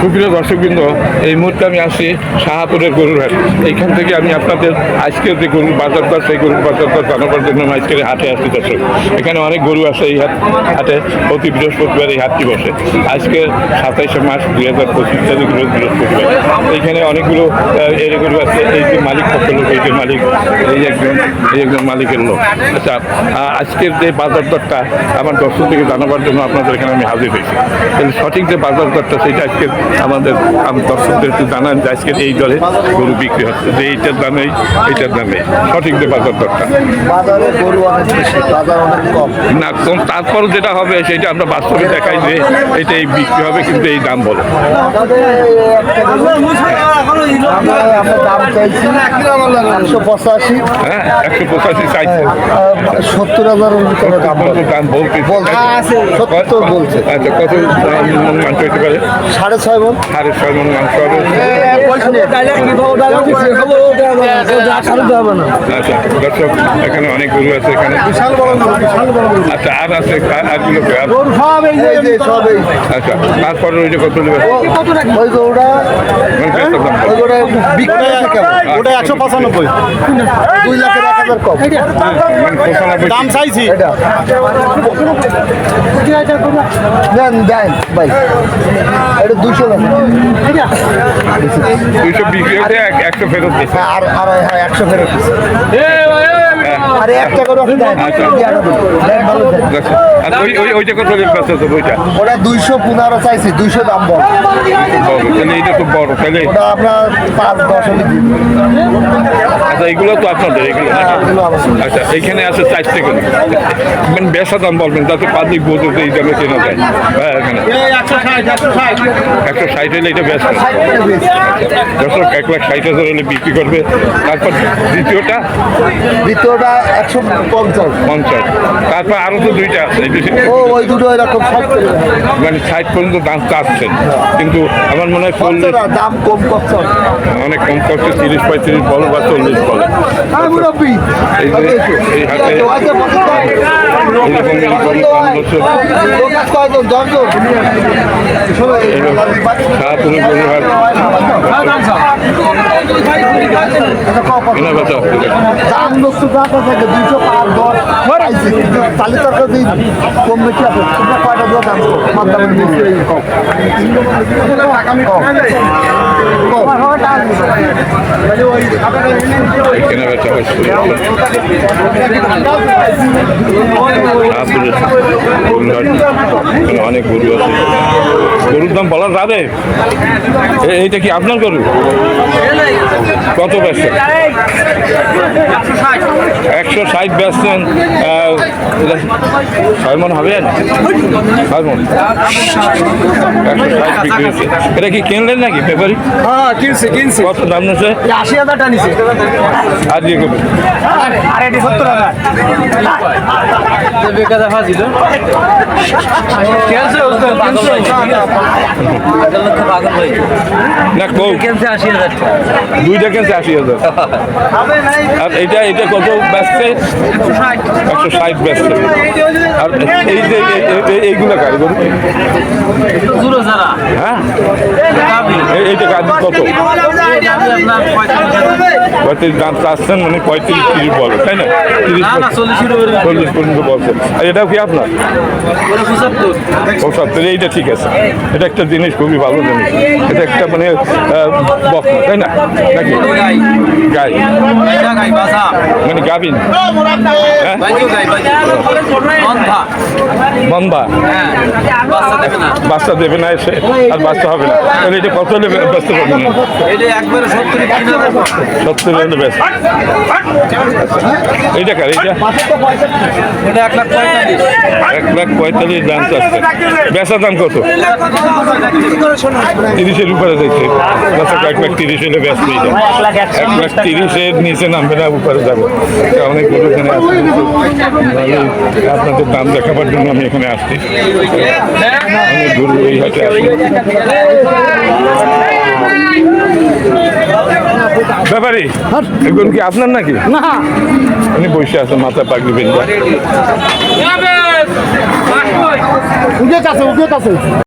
সুপ্রিয় দর্শকবৃন্দ, এই মুহূর্তে আমি আসি শাহাপুরের গরুর হাট। এইখান থেকে আমি আপনাদের আজকের যে গরুর বাজার দর, সেই গরুর বাজার দর জানাবার জন্য আমি আজকের হাটে আসছি। দর্শক, এখানে অনেক গরু আছে। এই হাটে প্রতি বৃহস্পতিবার এই হাটটি বসে। আজকে 27শে মার্চ 2025 তারিখ রোজ বৃহস্পতিবার। এইখানে অনেকগুলো এর গরু আছে। এই যে মালিক কত লোক, এই যে মালিক, এই একজন মালিকের লোক। আচ্ছা, আজকের যে বাজার দরটা আমার দর্শক থেকে জানাবার জন্য আপনাদের এখানে আমি হাজির হয়েছি। সঠিক যে বাজার দরটা সেটা আজকে আমাদের দর্শকদের একটু জানান যে আজকের এই দরে গরু বিক্রি হচ্ছে, যে এইটার দামে এইটার দামে সঠিক যে বাজার দরটা। বাজারে গরু অনেক বেশি, বাজার অনেক কম না কম, তারপর যেটা হবে সেটা আমরা বাস্তবে দেখাই যে এটা এই বিক্রি হবে, কিন্তু এই দাম বলে আমরা দাম চাইছি 185। হ্যাঁ, 185 চাইছে। 70,000 দাম দাম বলতে 70 বলছে। আচ্ছা, কত মন মাংস হতে পারে? 6.5 মণ। 6.5 মন মাংস হবে। আচ্ছা দর্শক, এখানে অনেক গরু আছে এখানে। আচ্ছা, আর আছে আরগুলো আচ্ছা, তারপরে ওইটা কত নেবে? ওই গরুটা ওটা 195, 2,01,000 কম দাম চাইছি। দেন ভাই, এটা 200 বিক্রি হতে 100 ফেরত দিচ্ছে। আর 100 ফেরত দিচ্ছে। আরে একটা করে আপনি দেন, ভালো দেন। ওইটা কত বেচা তো বইটা? ওটা 215 চাইছি, 200 দাম বল। তাহলে এইটা তো বড়, তাহলে ওটা আপনার 5-10 হলে দিন। আচ্ছা, এগুলো তো আপনাদের এগুলো। আচ্ছা, এইখানে আছে 4 থেকে মানে বেচা দাম বলবেন, তাতে পাবলিক বোঝে যে এই দামে কেনা যায়। হ্যাঁ, এখানে 160 হলে এটা বেচা। দর্শক, 1,60,000 হলে বিক্রি করবে। তারপর দ্বিতীয়টা 150। তারপর আরো তো দুইটা আছে, ওই দুটো এরকম মানে 60 পর্যন্ত দাম চাচ্ছেন, কিন্তু আমার মনে হয় দাম কম করছে, অনেক কম করছে। 30-35 বলো বা 40 বলে। এই হাটে কম বেশি আছে। কয়টা দিয়ে দাম কেনাবেচা হচ্ছে। অনেক গরু আছে। গরুর দাম বলা যাবে? এইটা কি আপনার গরু? কত বেচছেন? 160 বেচছেন। 6 মণ হবে? 6 মণ 160 বিক্রি হয়েছে। এটা কি কিনলেন নাকি পেপারি? হ্যাঁ, কিনছে। কত দাম নিচ্ছে? 80,000 টাকা নিছে। আর দিয়ে করবেন? আর এটি 70,000। না, দুইটা কিনছে 80,000। আর এটা কত বেচছে? 160 বেচছে। আর এই যে এইগুলো কার গরু? হ্যাঁ, এইটা কাজ কত? 35 দাম চাচ্ছেন, মানে 35-30 বলে, তাই না? 40 পর্যন্ত বলছেন। আর এটাও কি আপনার? 75। এইটা ঠিক আছে। এটা একটা জিনিস, খুবই ভালো জিনিস। এটা একটা মানে বকনা, তাই না? নাকি গাই, মানে গাভিন? বন্ধা, বাচ্চা দেবে না এসে, আর বাচ্চা হবে না। তাহলে এটা কত হলে ব্যস্ত করবে না? 70 হলে ব্যস্ত। এইটা কার? এইটা 1,45,000 দাম চাচ্ছে। বেচা দাম কত? 30-এর উপরে যাচ্ছে। 1,30,000 হলে ব্যস্ত। এইটা 1,30,000-এর নিচে নামবে না, উপরে যাবে। অনেক গরু এখানে আসছে। আপনাদের দাম দেখাবার জন্য আমি এখানে আসছি। অনেক গরু এই হাটে আসছে। ব্যাপারী, এগুলো কি আপনার নাকি? না, উনি বসে আছেন, মাথা পাগড়ি বেঁধে। উঠে কাছে